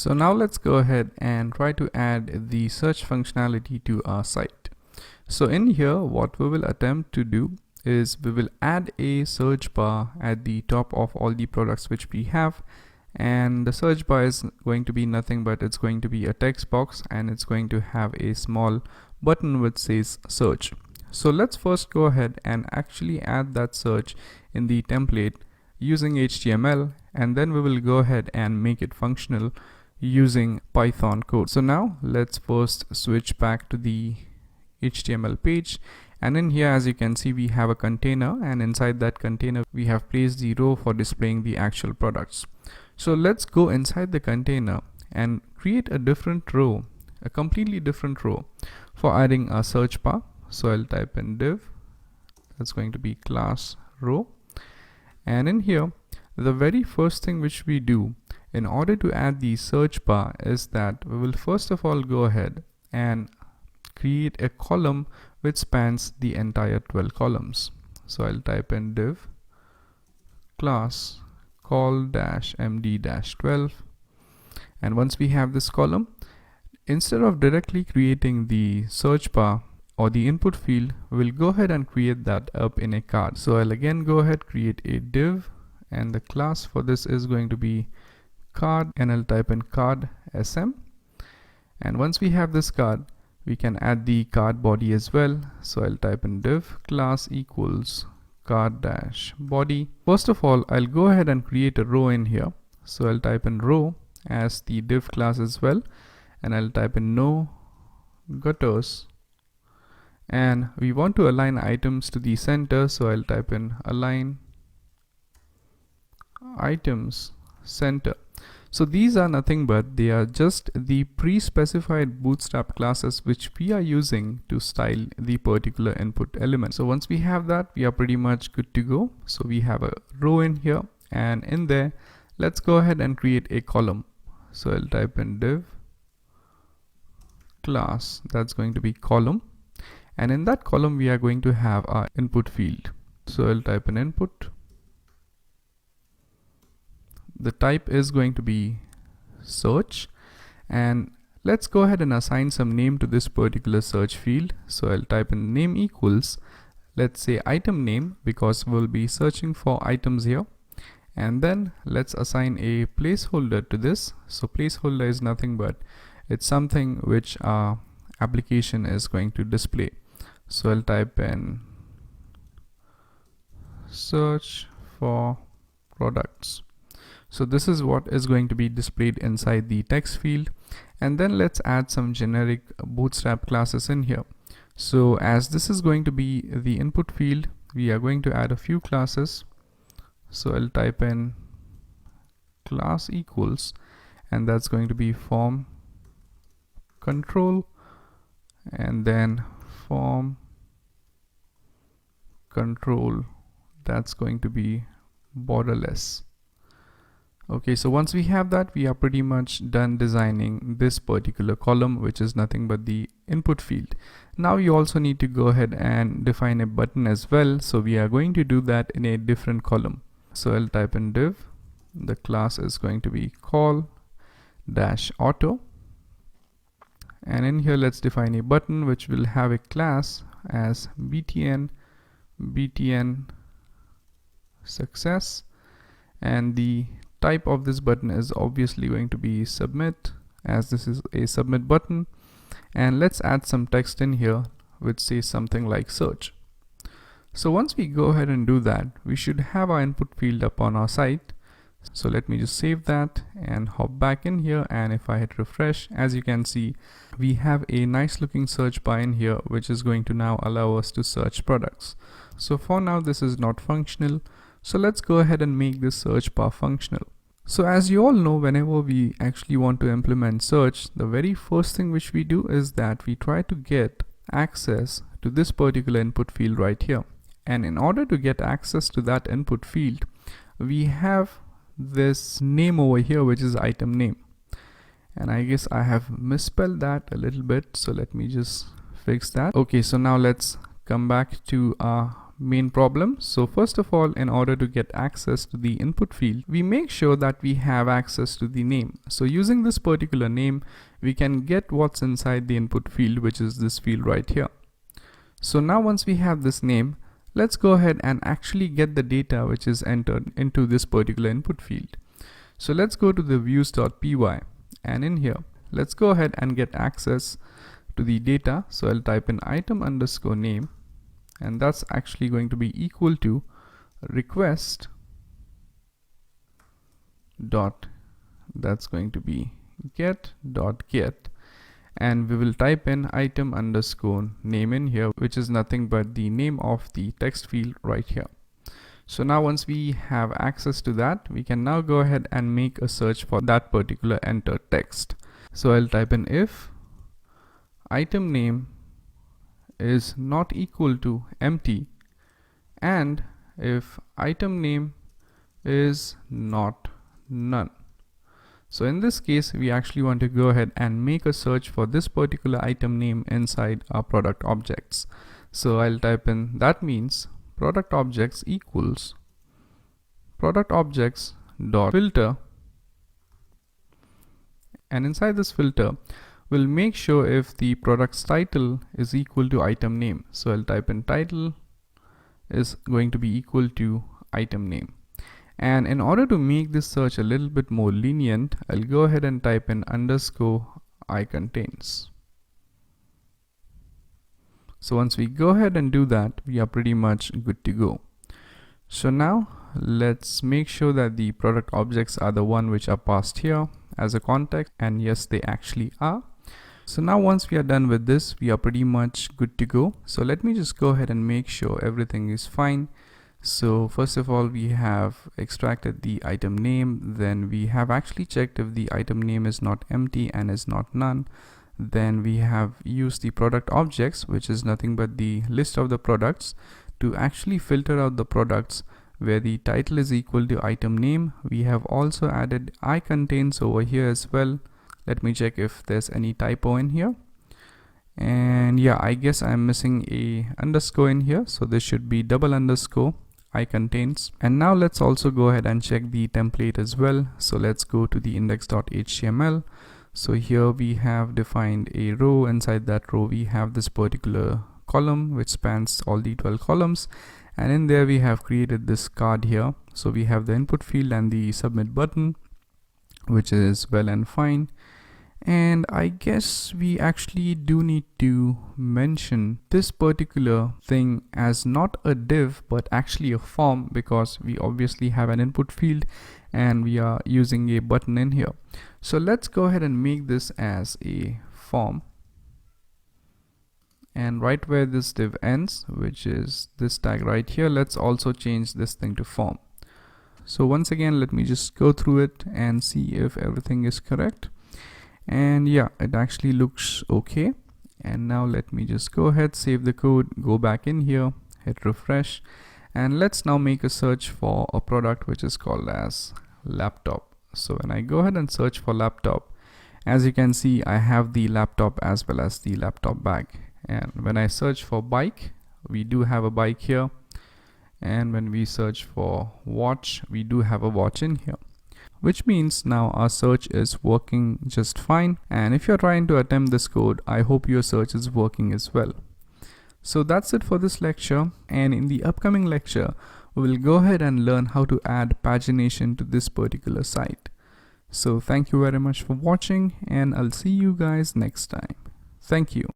So now let's go ahead and try to add the search functionality to our site. So in here, what we will attempt to do is we will add a search bar at the top of all the products which we have, and the search bar is going to be nothing but it's going to be a text box, and it's going to have a small button which says search. So let's first go ahead and actually add that search in the template using HTML, and then we will go ahead and make it functional using Python code. So now let's first switch back to the HTML page, and in here, as you can see, we have a container, and inside that container we have placed the row for displaying the actual products. So let's go inside the container and create a different row, a completely different row for adding a search bar. So I'll type in div, that's going to be class row, and in here the very first thing which we do in order to add the search bar is that we will first of all go ahead and create a column which spans the entire 12 columns. So I'll type in div class call-md-12, and once we have this column, instead of directly creating the search bar or the input field, we'll go ahead and create that up in a card. So I'll again go ahead, create a div, and the class for this is going to be card, and I'll type in card sm, and once we have this card, we can add the card body as well. So I'll type in div class equals card-body. First of all, I'll go ahead and create a row in here. So I'll type in row as the div class as well, and I'll type in no gutters, and we want to align items to the center. So I'll type in align items center. So these are nothing but they are just the pre-specified bootstrap classes which we are using to style the particular input element. So once we have that, we are pretty much good to go. So we have a row in here, and in there let's go ahead and create a column. So I'll type in div class, that's going to be column, and in that column we are going to have our input field. So I'll type in input. The type is going to be search, and let's go ahead and assign some name to this particular search field. So I'll type in name equals, let's say item name, because we'll be searching for items here, and then let's assign a placeholder to this. So placeholder is nothing but it's something which our application is going to display. So I'll type in search for products. So this is what is going to be displayed inside the text field, and then let's add some generic bootstrap classes in here. So as this is going to be the input field, we are going to add a few classes. So I'll type in class equals, and that's going to be form control, and then form control, that's going to be borderless. Okay, so once we have that, we are pretty much done designing this particular column, which is nothing but the input field. Now you also need to go ahead and define a button as well. So we are going to do that in a different column. So I'll type in div, the class is going to be call-auto, and in here let's define a button which will have a class as btn success, and the type of this button is obviously going to be submit, as this is a submit button, and let's add some text in here which says something like search. So once we go ahead and do that, we should have our input field up on our site. So let me just save that and hop back in here, and if I hit refresh, as you can see, we have a nice looking search bar in here which is going to now allow us to search products. So for now this is not functional, so let's go ahead and make this search bar functional. So as you all know, whenever we actually want to implement search, the very first thing which we do is that we try to get access to this particular input field right here. And in order to get access to that input field, we have this name over here which is item name, and I guess I have misspelled that a little bit, so let me just fix that. Okay, so now let's come back to our main problem. So first of all, in order to get access to the input field, we make sure that we have access to the name. So using this particular name, we can get what's inside the input field, which is this field right here. So now once we have this name, let's go ahead and actually get the data which is entered into this particular input field. So let's go to the views.py, and in here, let's go ahead and get access to the data. So I'll type in item underscore name, and that's actually going to be equal to request dot, that's going to be get dot get, and we will type in item underscore name in here, which is nothing but the name of the text field right here. So now once we have access to that, we can now go ahead and make a search for that particular entered text. So I'll type in if item name is not equal to empty, and if item name is not none. So in this case, we actually want to go ahead and make a search for this particular item name inside our product objects. So I'll type in, that means product objects equals product objects dot filter, and inside this filter, we'll make sure if the product's title is equal to item name. So I'll type in title is going to be equal to item name. And in order to make this search a little bit more lenient, I'll go ahead and type in underscore I contains. So once we go ahead and do that, we are pretty much good to go. So now let's make sure that the product objects are the one which are passed here as a context, and yes, they actually are. So now once we are done with this, we are pretty much good to go. So let me just go ahead and make sure everything is fine. So first of all, we have extracted the item name, then we have actually checked if the item name is not empty and is not none. Then we have used the product objects, which is nothing but the list of the products, to actually filter out the products where the title is equal to item name. We have also added I contains over here as well. Let me check if there's any typo in here. And yeah, I guess I'm missing a underscore in here, so this should be double underscore I contains. And now let's also go ahead and check the template as well. So let's go to the index.html. So here we have defined a row. Inside that row we have this particular column which spans all the 12 columns, and in there we have created this card here. So we have the input field and the submit button, which is well and fine. And I guess we actually do need to mention this particular thing as not a div but actually a form, because we obviously have an input field and we are using a button in here. So let's go ahead and make this as a form, and right where this div ends, which is this tag right here, let's also change this thing to form. So once again, let me just go through it and see if everything is correct. And yeah, it actually looks okay. And now let me just go ahead, save the code, go back in here, hit refresh, and let's now make a search for a product which is called as laptop. So when I go ahead and search for laptop, as you can see, I have the laptop as well as the laptop bag. And when I search for bike, we do have a bike here. And when we search for watch, we do have a watch in here, which means now our search is working just fine. And if you're trying to attempt this code, I hope your search is working as well. So that's it for this lecture, and in the upcoming lecture we will go ahead and learn how to add pagination to this particular site. So thank you very much for watching, and I'll see you guys next time. Thank you.